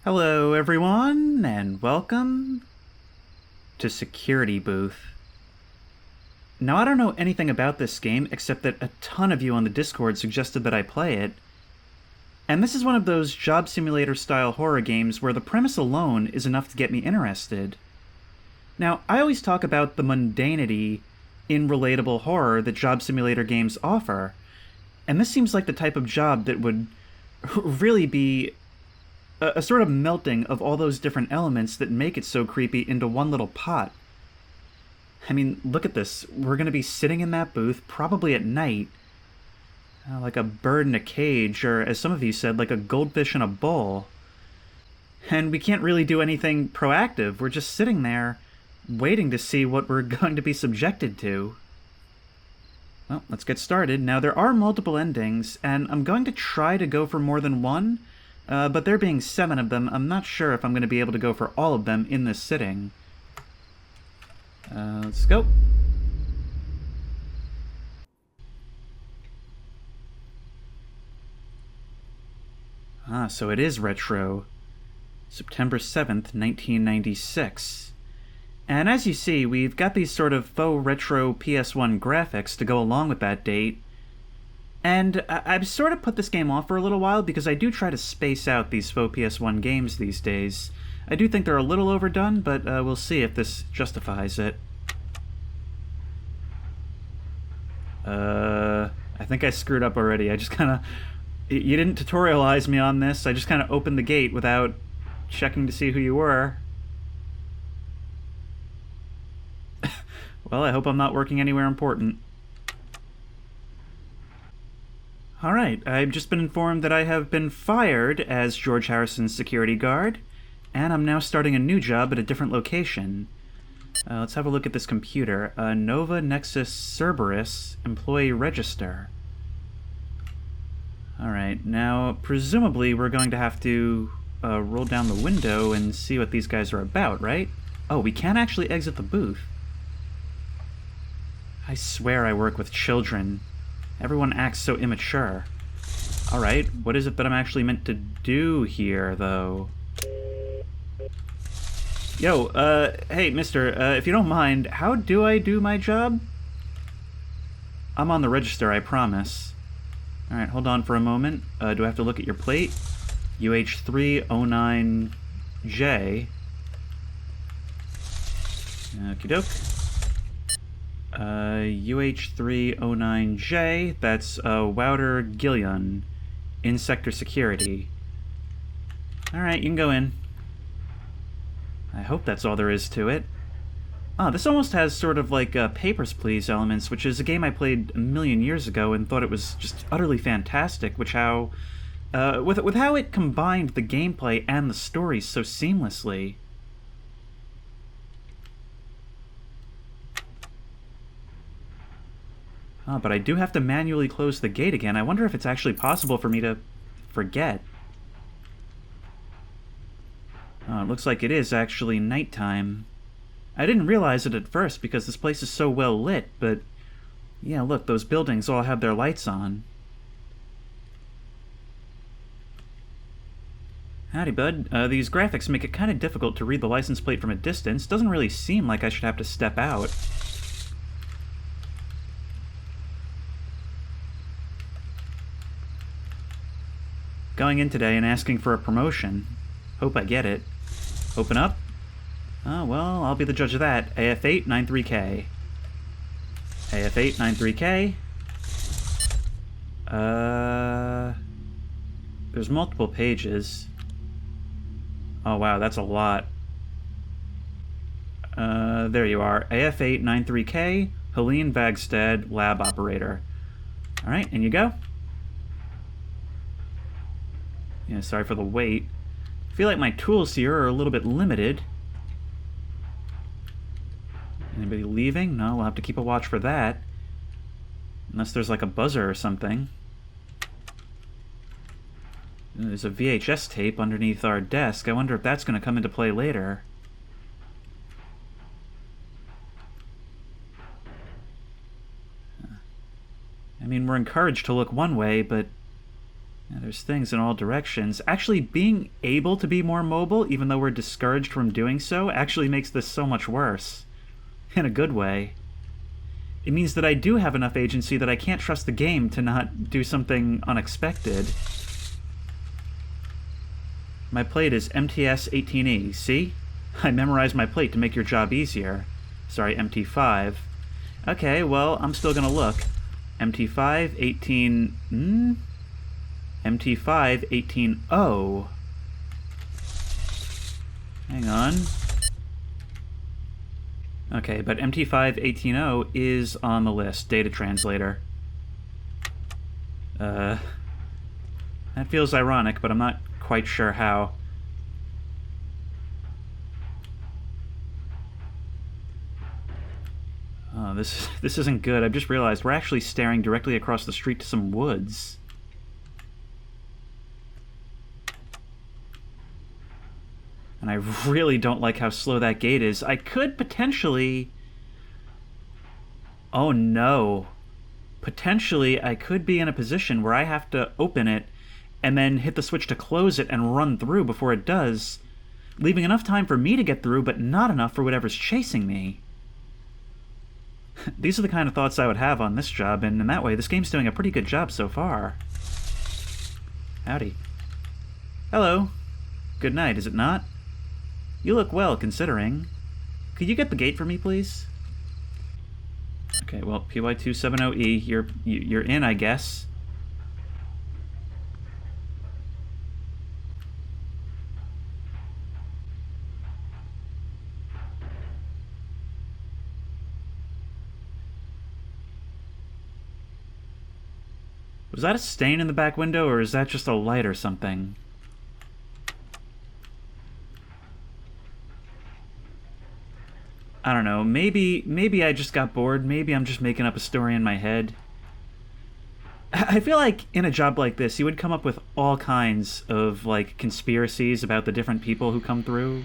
Hello, everyone, and welcome to Security Booth. Now, I don't know anything about this game except that a ton of you on the Discord suggested that I play it. And this is one of those job simulator style horror games where the premise alone is enough to get me interested. Now, I always talk about the mundanity in relatable horror that job simulator games offer, and this seems like the type of job that would really be a sort of melting of all those different elements that make it so creepy into one little pot. I mean, look at this. We're going to be sitting in that booth, probably at night, like a bird in a cage, or as some of you said, like a goldfish in a bowl. And we can't really do anything proactive. We're just sitting there, waiting to see what we're going to be subjected to. Well, let's get started. Now, there are multiple endings, and I'm going to try to go for more than one, but there being 7 of them, I'm not sure if I'm going to be able to go for all of them in this sitting. Let's go. So it is retro. September 7th, 1996. And as you see, we've got these sort of faux retro PS1 graphics to go along with that date. And I've sort of put this game off for a little while because I do try to space out these faux PS1 games these days. I do think they're a little overdone, but we'll see if this justifies it. I think I screwed up already. I just kind of... You didn't tutorialize me on this. I just kind of opened the gate without checking to see who you were. Well, I hope I'm not working anywhere important. Alright, I've just been informed that I have been fired as George Harrison's security guard, and I'm now starting a new job at a different location. Let's have a look at this computer. Nova Nexus Cerberus Employee Register. Alright, now presumably we're going to have to roll down the window and see what these guys are about, right? Oh, we can't actually exit the booth. I swear I work with children. Everyone acts so immature. Alright, what is it that I'm actually meant to do here, though? Yo, hey, mister, if you don't mind, how do I do my job? I'm on the register, I promise. Alright, hold on for a moment. Do I have to look at your plate? UH309J. Okie doke. UH309J, that's Wouter Gillion, in Sector Security. Alright, you can go in. I hope that's all there is to it. This almost has sort of like Papers, Please elements, which is a game I played a million years ago and thought it was just utterly fantastic, with how it combined the gameplay and the story so seamlessly. But I do have to manually close the gate again. I wonder if it's actually possible for me to forget. It looks like it is actually nighttime. I didn't realize it at first because this place is so well lit, but yeah, look, those buildings all have their lights on. Howdy, bud. These graphics make it kind of difficult to read the license plate from a distance. Doesn't really seem like I should have to step out. Going in today and asking for a promotion. Hope I get it. Open up? Oh, well, I'll be the judge of that. AF893K. AF893K. There's multiple pages. Oh, wow, that's a lot. There you are. AF893K, Helene Vagstad, Lab Operator. Alright, in you go. Yeah, sorry for the wait. I feel like my tools here are a little bit limited. Anybody leaving? No, we'll have to keep a watch for that. Unless there's like a buzzer or something. There's a VHS tape underneath our desk. I wonder if that's going to come into play later. I mean, we're encouraged to look one way, but Yeah, there's things in all directions. Actually, being able to be more mobile, even though we're discouraged from doing so, actually makes this so much worse. In a good way. It means that I do have enough agency that I can't trust the game to not do something unexpected. My plate is MTS-18E, see? I memorized my plate to make your job easier. Sorry, MT5. Okay, well, I'm still gonna look. MT5, 18... MT5, 18O. Hang on. Okay, but MT5, 18O is on the list. Data translator. That feels ironic, but I'm not quite sure how. Oh, this isn't good. I've just realized we're actually staring directly across the street to some woods. And I really don't like how slow that gate is. I could potentially... Oh no. Potentially, I could be in a position where I have to open it and then hit the switch to close it and run through before it does, leaving enough time for me to get through, but not enough for whatever's chasing me. These are the kind of thoughts I would have on this job, and in that way, this game's doing a pretty good job so far. Howdy. Hello. Good night, is it not? You look well, considering. Could you get the gate for me, please? Okay, well, PY270E, you're in, I guess. Was that a stain in the back window, or is that just a light or something? I don't know, maybe I just got bored, maybe I'm just making up a story in my head. I feel like in a job like this, you would come up with all kinds of, like, conspiracies about the different people who come through.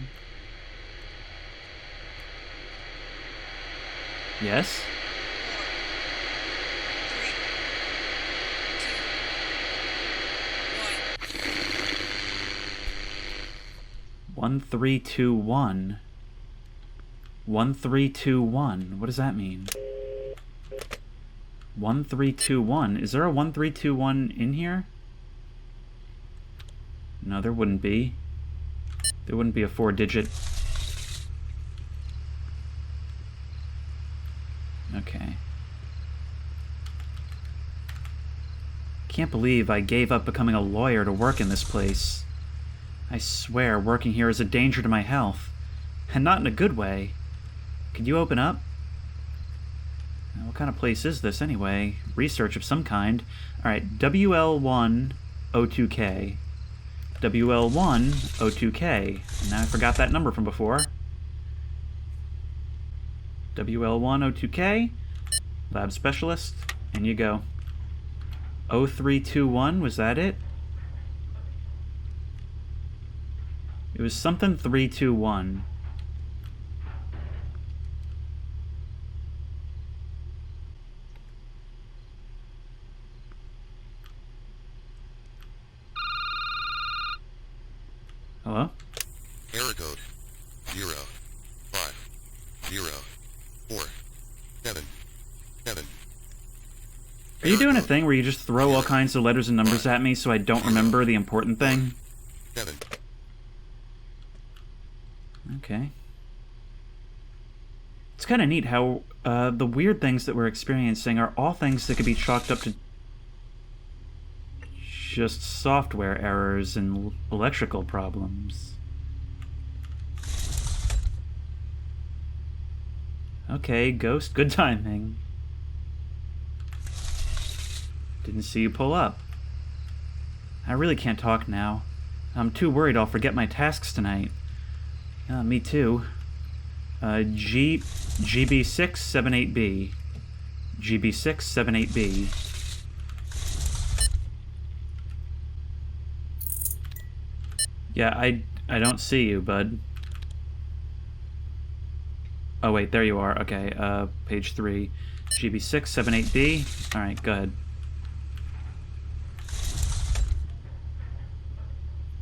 Yes? 1321. 1321. What does that mean? 1321. Is there a 1321 in here? No, there wouldn't be. There wouldn't be a 4-digit. Okay. Can't believe I gave up becoming a lawyer to work in this place. I swear, working here is a danger to my health. And not in a good way. Could you open up? What kind of place is this, anyway? Research of some kind. Alright, WL102K. WL102K. And now I forgot that number from before. WL102K. Lab specialist. And you go. 0321, was that it? It was something 321. Hello? Error code 0 5 0 4 7 7. Are you doing a thing where you just throw all kinds of letters and numbers at me so I don't remember the important thing? 7. Okay. It's kind of neat how the weird things that we're experiencing are all things that could be chalked up to just software errors and electrical problems. Okay, Ghost, good timing. Didn't see you pull up. I really can't talk now. I'm too worried I'll forget my tasks tonight. Me too. GB678B. GB678B. Yeah, I don't see you, bud. Oh wait, there you are. Okay, page 3. GB678B. Alright, go ahead.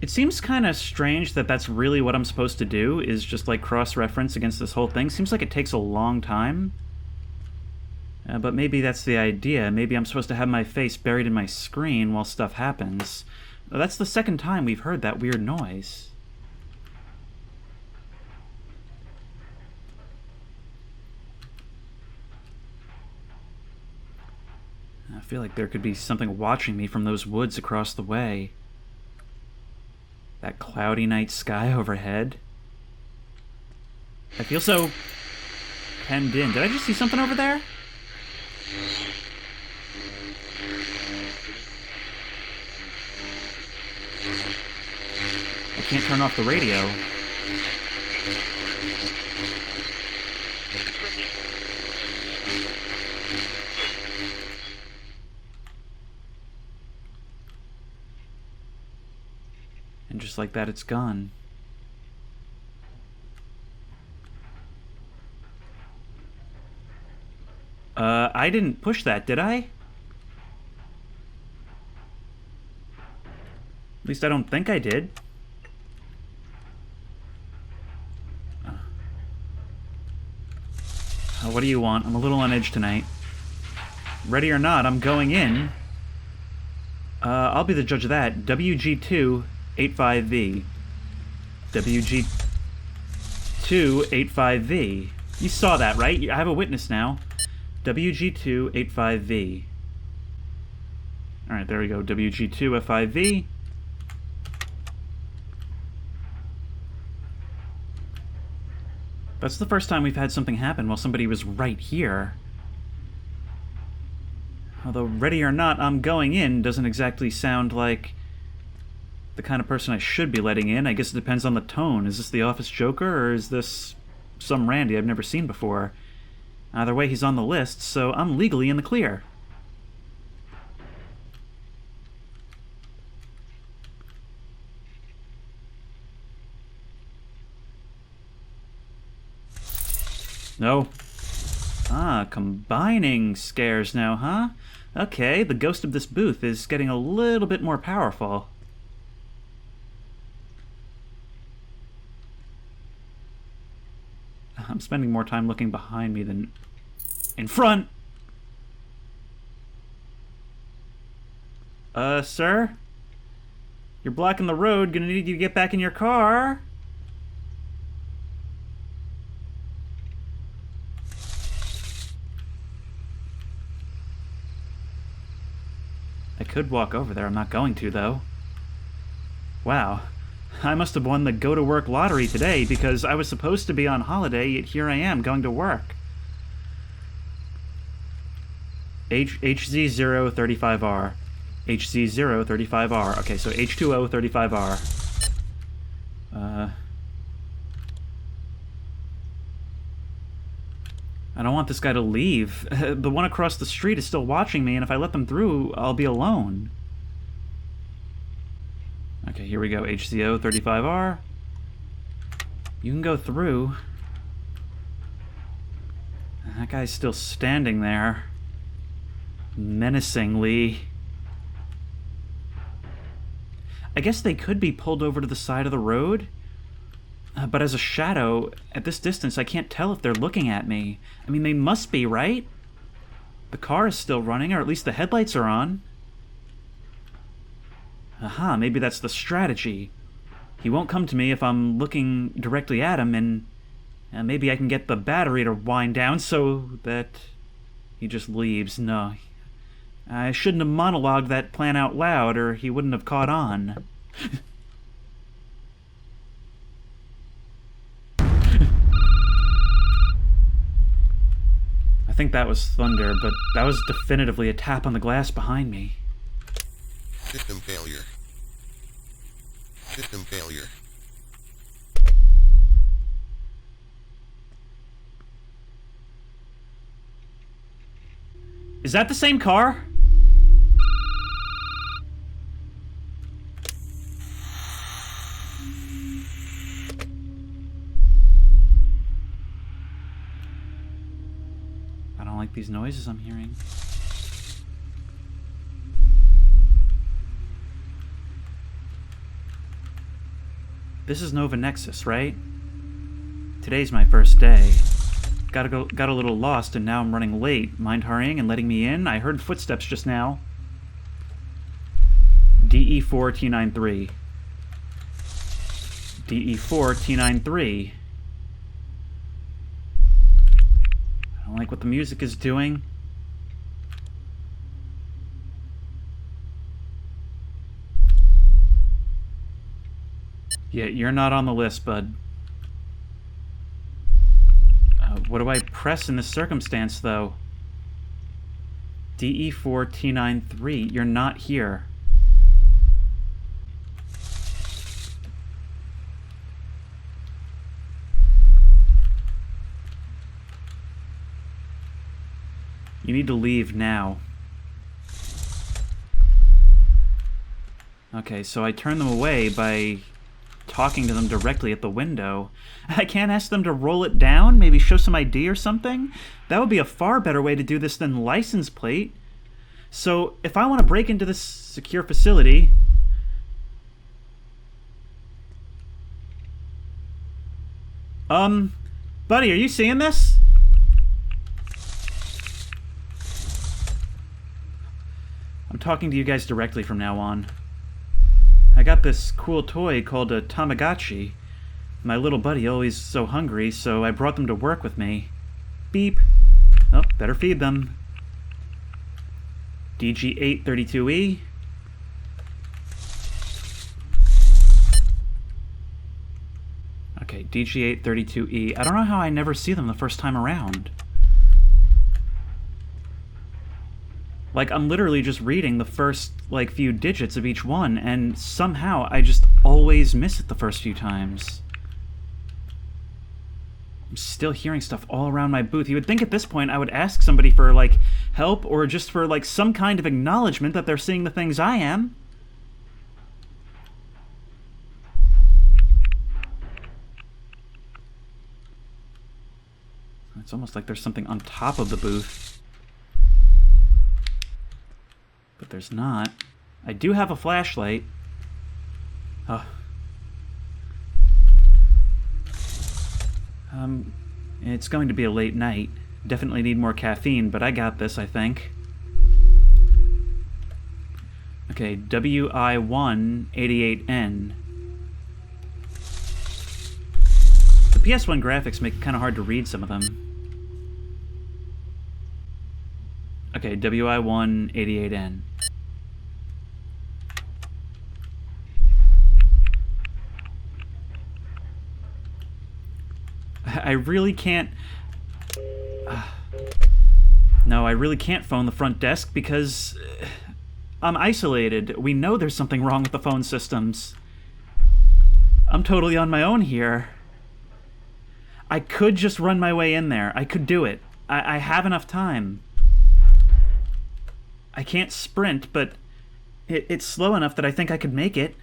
It seems kind of strange that that's really what I'm supposed to do, is just like cross-reference against this whole thing. Seems like it takes a long time. But maybe that's the idea. Maybe I'm supposed to have my face buried in my screen while stuff happens. That's the second time we've heard that weird noise. I feel like there could be something watching me from those woods across the way. That cloudy night sky overhead. I feel so penned in. Did I just see something over there? I can't turn off the radio. And just like that, it's gone. I didn't push that, did I? At least I don't think I did. What do you want? I'm a little on edge tonight. Ready or not, I'm going in. I'll be the judge of that. WG285V. WG285V. You saw that, right? I have a witness now. WG285V. Alright, there we go. WG2F5V. That's the first time we've had something happen while somebody was right here. Although, ready or not, I'm going in doesn't exactly sound like the kind of person I should be letting in. I guess it depends on the tone. Is this the office Joker, or is this some Randy I've never seen before? Either way, he's on the list, so I'm legally in the clear. No. Ah, combining scares now, huh? Okay, the ghost of this booth is getting a little bit more powerful. I'm spending more time looking behind me than in front. Sir? You're blocking the road. Gonna need you to get back in your car. I could walk over there. I'm not going to, though. Wow. I must have won the go-to-work lottery today, because I was supposed to be on holiday, yet here I am, going to work. HZ035R. HZ035R. Okay, so H2O35R. I don't want this guy to leave. The one across the street is still watching me, and if I let them through, I'll be alone. Okay, here we go. HCO35R. You can go through. That guy's still standing there. Menacingly. I guess they could be pulled over to the side of the road. But as a shadow, at this distance, I can't tell if they're looking at me. I mean, they must be, right? The car is still running, or at least the headlights are on. Aha, maybe that's the strategy. He won't come to me if I'm looking directly at him, and maybe I can get the battery to wind down so that he just leaves. No, I shouldn't have monologued that plan out loud, or he wouldn't have caught on. I think that was thunder, but that was definitively a tap on the glass behind me. System failure. System failure. Is that the same car? I don't like these noises I'm hearing. This is Nova Nexus, right? Today's my first day. Got a little lost and now I'm running late. Mind hurrying and letting me in? I heard footsteps just now. DE4T93. DE4T93. I don't like what the music is doing. Yeah, you're not on the list, bud. What do I press in this circumstance, though? DE4T93, you're not here. You need to leave now. Okay, so I turn them away by talking to them directly at the window. I can't ask them to roll it down, maybe show some ID or something? That would be a far better way to do this than license plate. So, if I want to break into this secure facility... Buddy, are you seeing this? I'm talking to you guys directly from now on. I got this cool toy called a Tamagotchi. My little buddy always so hungry, so I brought them to work with me. Beep. Oh, better feed them. DG832E. Okay, DG832E. I don't know how I never see them the first time around. Like, I'm literally just reading the first, like, few digits of each one, and somehow I just always miss it the first few times. I'm still hearing stuff all around my booth. You would think at this point I would ask somebody for, like, help, or just for, like, some kind of acknowledgement that they're seeing the things I am. It's almost like there's something on top of the booth. But there's not. I do have a flashlight. Oh. It's going to be a late night. Definitely need more caffeine, but I got this, I think. Okay, WI188N. The PS1 graphics make it kind of hard to read some of them. Okay, WI188N. I really can't... No, I really can't phone the front desk because... I'm isolated. We know there's something wrong with the phone systems. I'm totally on my own here. I could just run my way in there. I could do it. I have enough time. I can't sprint, but it's slow enough that I think I could make it.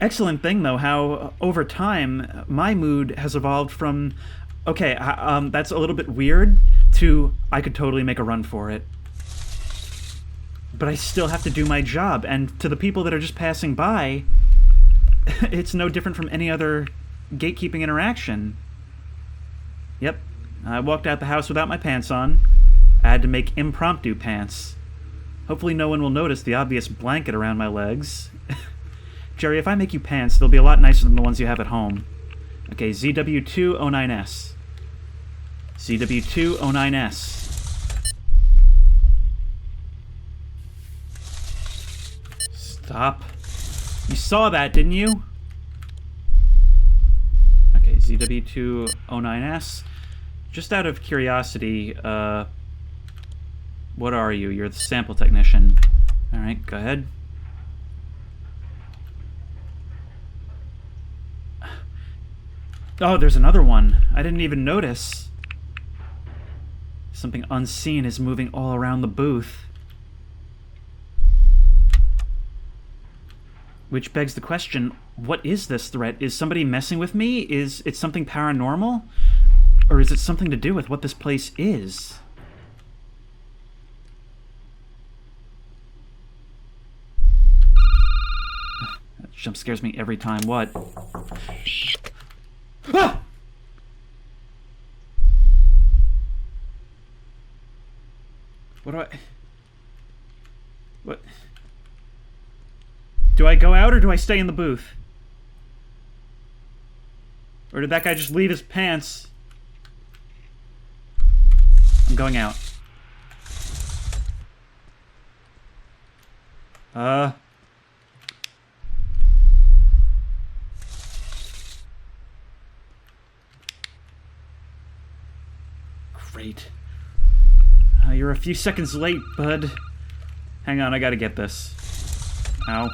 Excellent thing, though, how over time my mood has evolved from, okay, that's a little bit weird, to I could totally make a run for it. But I still have to do my job, and to the people that are just passing by, it's no different from any other gatekeeping interaction. Yep, I walked out the house without my pants on. I had to make impromptu pants. Hopefully no one will notice the obvious blanket around my legs. Jerry, if I make you pants, they'll be a lot nicer than the ones you have at home. Okay, ZW209S. ZW209S. Stop. You saw that, didn't you? Okay, ZW209S. Just out of curiosity, what are you? You're the sample technician. Alright, go ahead. Oh, there's another one. I didn't even notice. Something unseen is moving all around the booth. Which begs the question, what is this threat? Is somebody messing with me? Is it something paranormal? Or is it something to do with what this place is? jump scares me every time. What? Ah! What do I... What? Do I go out or do I stay in the booth? Or did that guy just leave his pants? I'm going out. Great. You're a few seconds late, bud. Hang on, I gotta get this. Ow.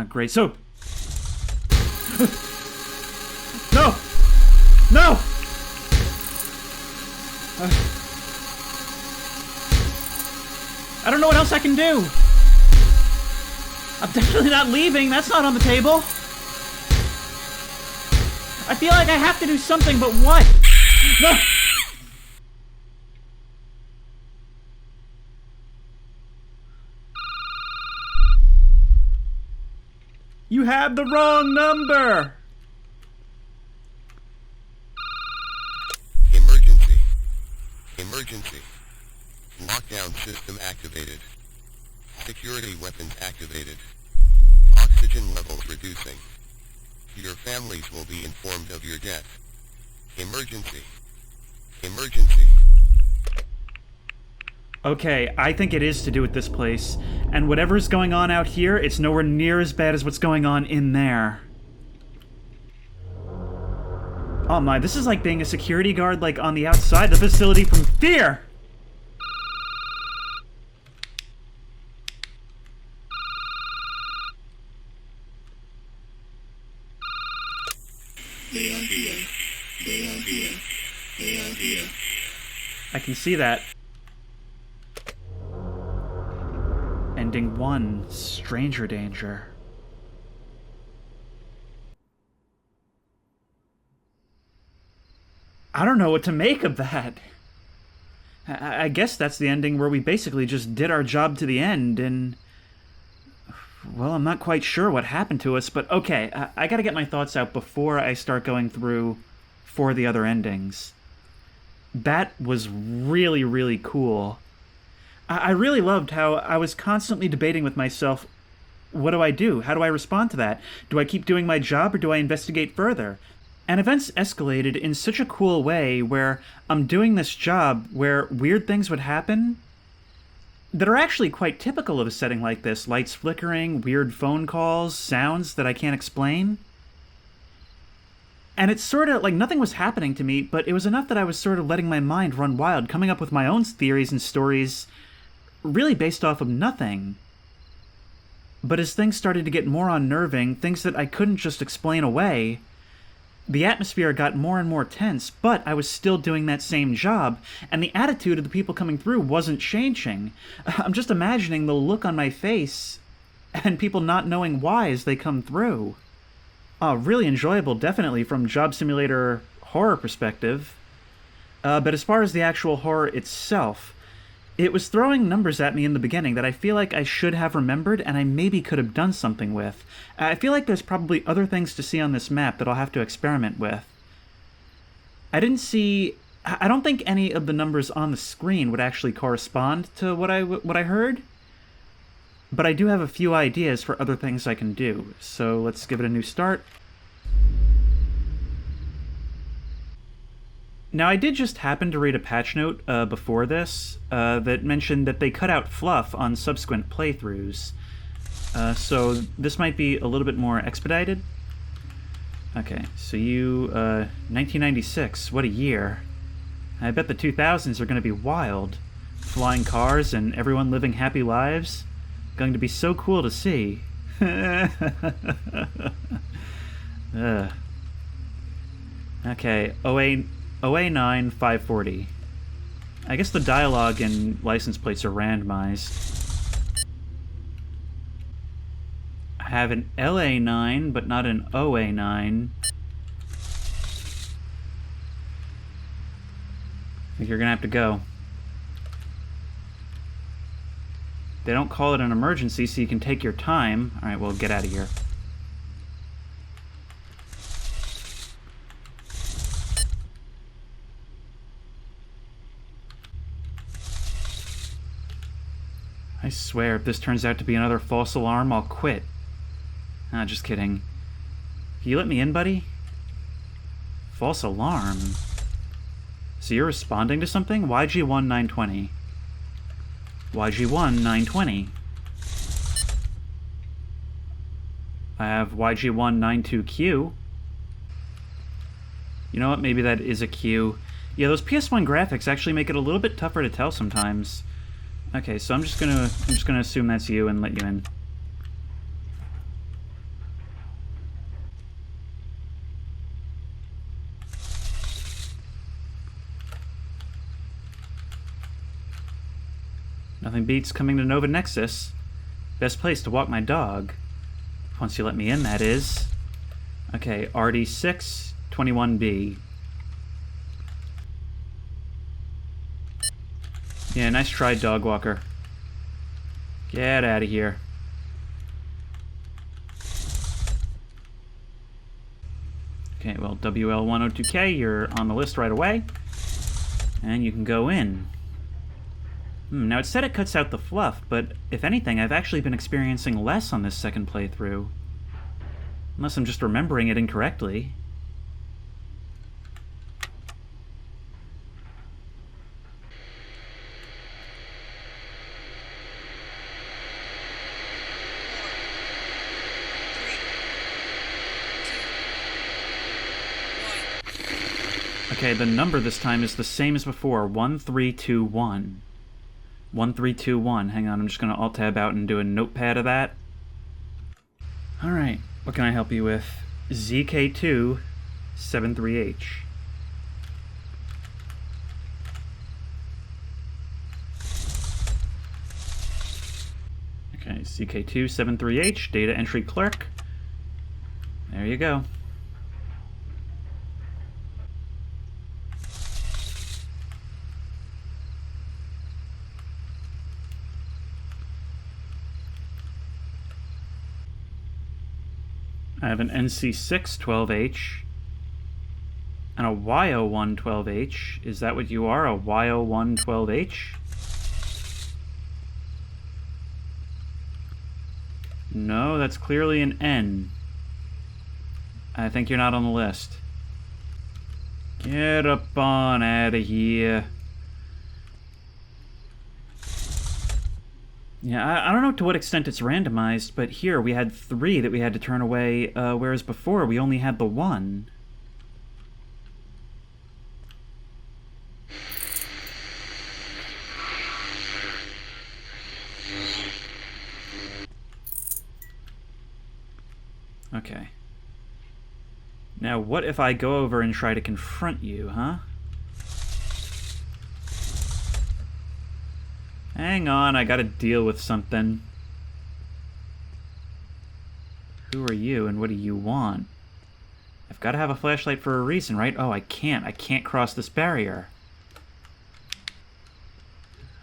Great. So... No! No! I don't know what else I can do. I'm definitely not leaving. That's not on the table. I feel like I have to do something, but what? No! You have the wrong number! Emergency. Emergency. Lockdown system activated. Security weapons activated. Oxygen levels reducing. Your families will be informed of your death. Emergency. Emergency. Okay, I think it is to do with this place. And whatever's going on out here, it's nowhere near as bad as what's going on in there. Oh my, this is like being a security guard, like, on the outside of the facility from fear! They are here. They are here. They are here. I can see that. Ending 1, Stranger Danger. I don't know what to make of that. I guess that's the ending where we basically just did our job to the end, and... Well, I'm not quite sure what happened to us, but okay, I gotta get my thoughts out before I start going through for the other endings. That was really, really cool. I really loved how I was constantly debating with myself, what do I do? How do I respond to that? Do I keep doing my job or do I investigate further? And events escalated in such a cool way where I'm doing this job where weird things would happen that are actually quite typical of a setting like this. Lights flickering, weird phone calls, sounds that I can't explain. And it's sort of like nothing was happening to me, but it was enough that I was sort of letting my mind run wild, coming up with my own theories and stories really based off of nothing. But as things started to get more unnerving, things that I couldn't just explain away, the atmosphere got more and more tense, but I was still doing that same job, and the attitude of the people coming through wasn't changing. I'm just imagining the look on my face, and people not knowing why as they come through. Really enjoyable, definitely, from Job Simulator horror perspective. But as far as the actual horror itself, it was throwing numbers at me in the beginning that I feel like I should have remembered and I maybe could have done something with. I feel like there's probably other things to see on this map that I'll have to experiment with. I don't think any of the numbers on the screen would actually correspond to what I heard, but I do have a few ideas for other things I can do, so let's give it a new start. Now, I did just happen to read a patch note before this that mentioned that they cut out fluff on subsequent playthroughs. So this might be a little bit more expedited. Okay, so 1996, what a year. I bet the 2000s are going to be wild. Flying cars and everyone living happy lives. Going to be so cool to see. Okay, OA9 540. I guess the dialogue and license plates are randomized. I have an LA9, but not an OA9. I think you're gonna have to go. They don't call it an emergency, so you can take your time. Alright, well, get out of here. I swear, if this turns out to be another false alarm, I'll quit. Ah, just kidding. Can you let me in, buddy? False alarm? So you're responding to something? YG1 920. YG1 920. I have YG1 92Q. You know what? Maybe that is a Q. Yeah, those PS1 graphics actually make it a little bit tougher to tell sometimes. Okay, so I'm just gonna assume that's you and let you in. Nothing beats coming to Nova Nexus. Best place to walk my dog. Once you let me in, that is. Okay, RD6 21B. Yeah, nice try, dog walker. Get out of here. Okay, well, WL102K, you're on the list right away. And you can go in. Now, it said it cuts out the fluff, but if anything, I've actually been experiencing less on this second playthrough. Unless I'm just remembering it incorrectly. Okay, the number this time is the same as before, 1321. 1321. Hang on, I'm just going to Alt-Tab out and do a notepad of that. Alright, what can I help you with? ZK2 73H. Okay, ZK2 73H, data entry clerk. There you go. I have an NC6 12H and a YO1 12H. Is that what you are, a YO1 12H? No, that's clearly an N. I think you're not on the list. Get up on out of here. Yeah, I don't know to what extent it's randomized, but here we had 3 that we had to turn away, whereas before we only had the 1. Okay. Now, what if I go over and try to confront you, huh? Hang on, I gotta deal with something. Who are you and what do you want? I've gotta have a flashlight for a reason, right? Oh, I can't cross this barrier.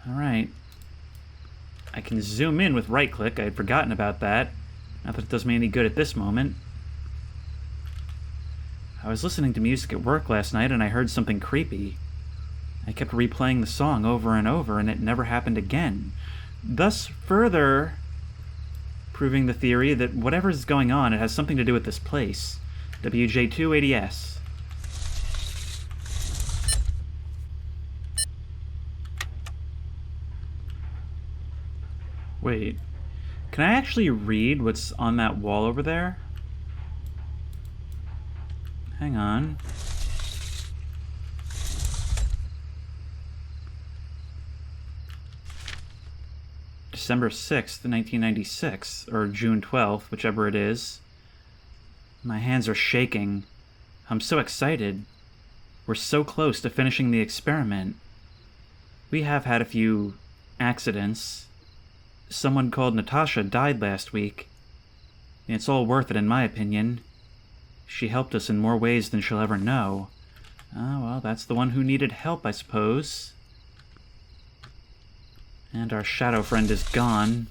Alright. I can zoom in with right-click, I had forgotten about that. Not that it does me any good at this moment. I was listening to music at work last night and I heard something creepy. I kept replaying the song over and over, and it never happened again. Thus, further proving the theory that whatever's going on, it has something to do with this place. WJ280S. Wait. Can I actually read what's on that wall over there? Hang on. December 6th, 1996, or June 12th, whichever it is. My hands are shaking. I'm so excited. We're so close to finishing the experiment. We have had a few accidents. Someone called Natasha died last week. It's all worth it in my opinion. She helped us in more ways than she'll ever know. Ah, well, that's the one who needed help, I suppose. And our shadow friend is gone.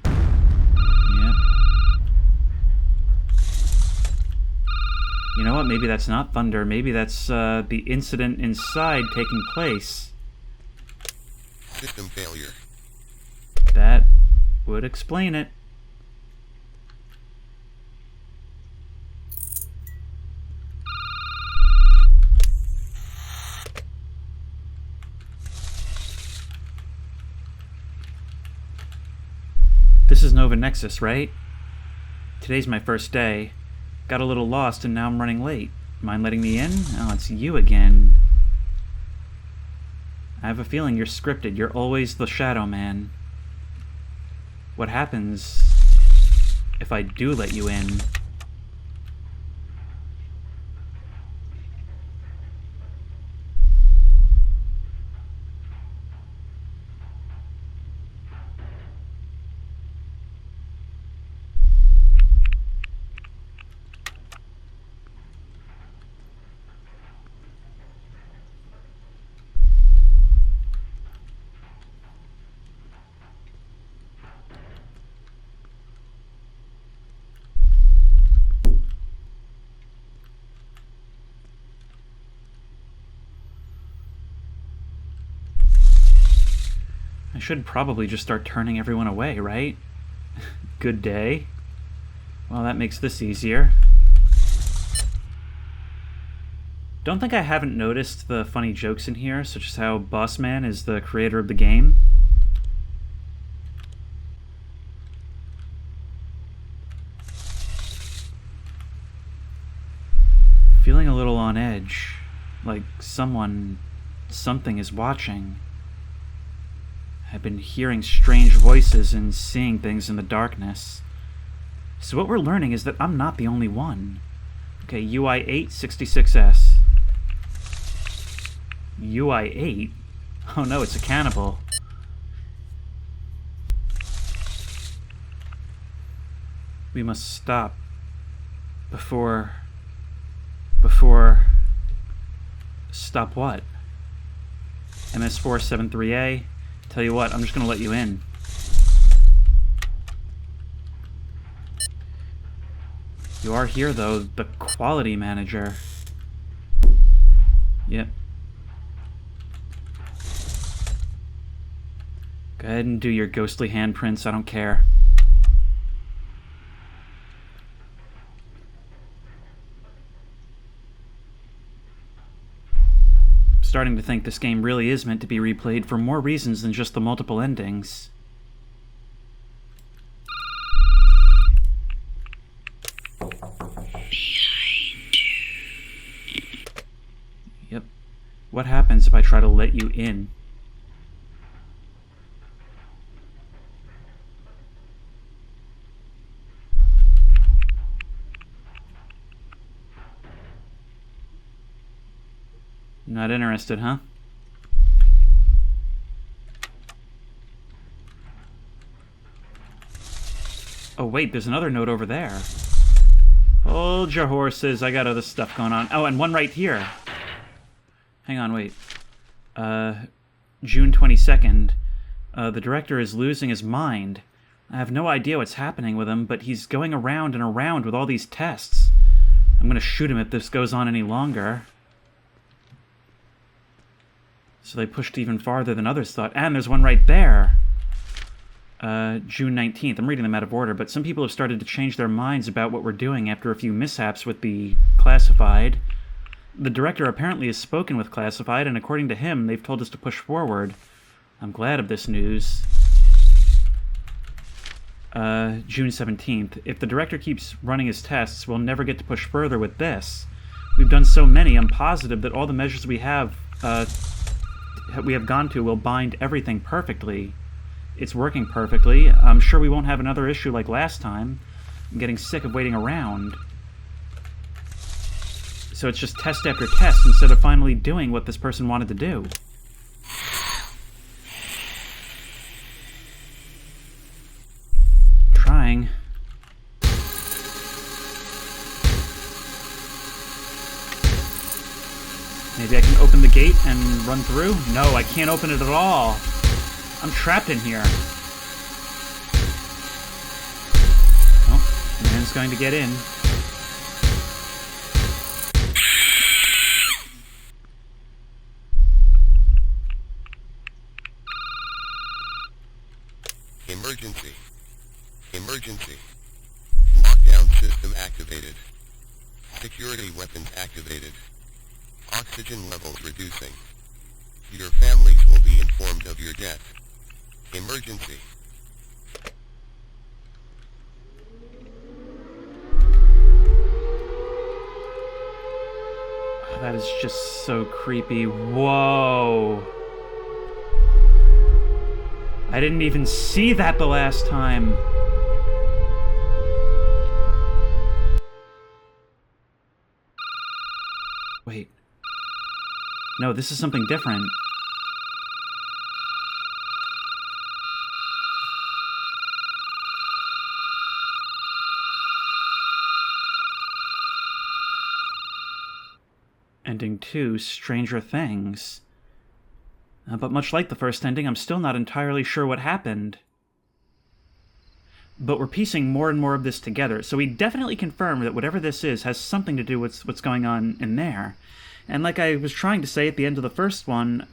Yep. You know what? Maybe that's not thunder. Maybe that's the incident inside taking place. System failure. That would explain it. This is Nova Nexus, right? Today's my first day. Got a little lost and now I'm running late. Mind letting me in? Oh, it's you again. I have a feeling you're scripted. You're always the Shadow Man. What happens if I do let you in? I should probably just start turning everyone away, right? Good day. Well, that makes this easier. Don't think I haven't noticed the funny jokes in here, such as how Bossman is the creator of the game. Feeling a little on edge, like something is watching. I've been hearing strange voices and seeing things in the darkness. So what we're learning is that I'm not the only one. Okay, UI8 66S. UI8? Oh no, it's a cannibal. We must stop before... Stop what? MS473A? Tell you what, I'm just gonna let you in. You are here, though, the quality manager. Yep. Go ahead and do your ghostly handprints, I don't care. Starting to think this game really is meant to be replayed for more reasons than just the multiple endings. Yep. What happens if I try to let you in? Not interested, huh? Oh wait, there's another note over there. Hold your horses, I got other stuff going on. Oh, and one right here. Hang on, wait. June 22nd. The director is losing his mind. I have no idea what's happening with him, but he's going around and around with all these tests. I'm gonna shoot him if this goes on any longer. So they pushed even farther than others thought. And there's one right there. June 19th. I'm reading them out of order, but some people have started to change their minds about what we're doing after a few mishaps with the Classified. The director apparently has spoken with Classified, and according to him, they've told us to push forward. I'm glad of this news. June 17th. If the director keeps running his tests, we'll never get to push further with this. We've done so many, I'm positive that all the measures we have gone to will bind everything perfectly. It's working perfectly. I'm sure we won't have another issue like last time. I'm getting sick of waiting around. So it's just test after test instead of finally doing what this person wanted to do. Trying. Maybe I can open the gate and run through? No, I can't open it at all. I'm trapped in here. Oh, the man's going to get in. Emergency. Emergency. Lockdown system activated. Security weapons activated. Oxygen levels reducing. Your families will be informed of your death. Emergency. Oh, that is just so creepy. Whoa. I didn't even see that the last time. Wait. No, this is something different. Ending 2, Stranger Things. But much like the first ending, I'm still not entirely sure what happened. But we're piecing more and more of this together, so we definitely confirm that whatever this is has something to do with what's going on in there. And like I was trying to say at the end of the first one,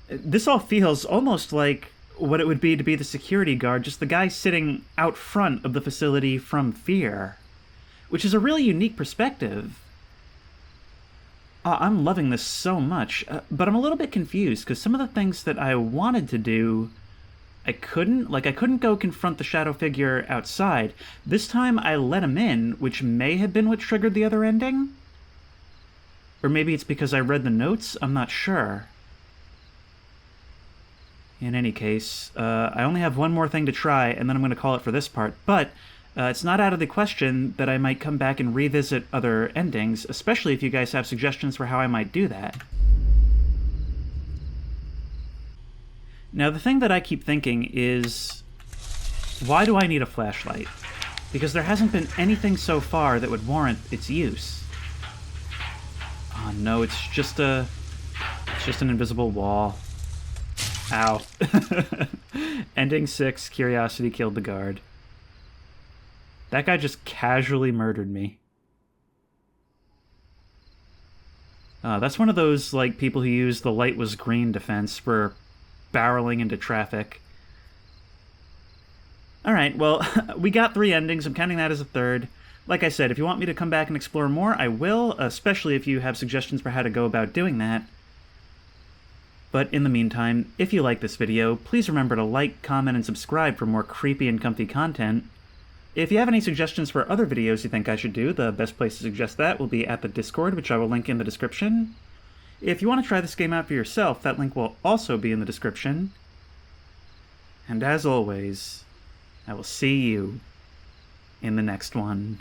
this all feels almost like what it would be to be the security guard, just the guy sitting out front of the facility from Fear. Which is a really unique perspective. I'm loving this so much, but I'm a little bit confused, because some of the things that I wanted to do, I couldn't. Like, I couldn't go confront the shadow figure outside. This time I let him in, which may have been what triggered the other ending? Or maybe it's because I read the notes? I'm not sure. In any case, I only have one more thing to try, and then I'm going to call it for this part, but it's not out of the question that I might come back and revisit other endings, especially if you guys have suggestions for how I might do that. Now, the thing that I keep thinking is, why do I need a flashlight? Because there hasn't been anything so far that would warrant its use. Oh no, it's just an invisible wall. Ow. Ending 6, Curiosity killed the guard. That guy just casually murdered me. That's one of those, like, people who use the light was green defense for barreling into traffic. Alright, well, we got 3 endings. I'm counting that as a third. Like I said, if you want me to come back and explore more, I will, especially if you have suggestions for how to go about doing that. But in the meantime, if you like this video, please remember to like, comment, and subscribe for more creepy and comfy content. If you have any suggestions for other videos you think I should do, the best place to suggest that will be at the Discord, which I will link in the description. If you want to try this game out for yourself, that link will also be in the description. And as always, I will see you in the next one.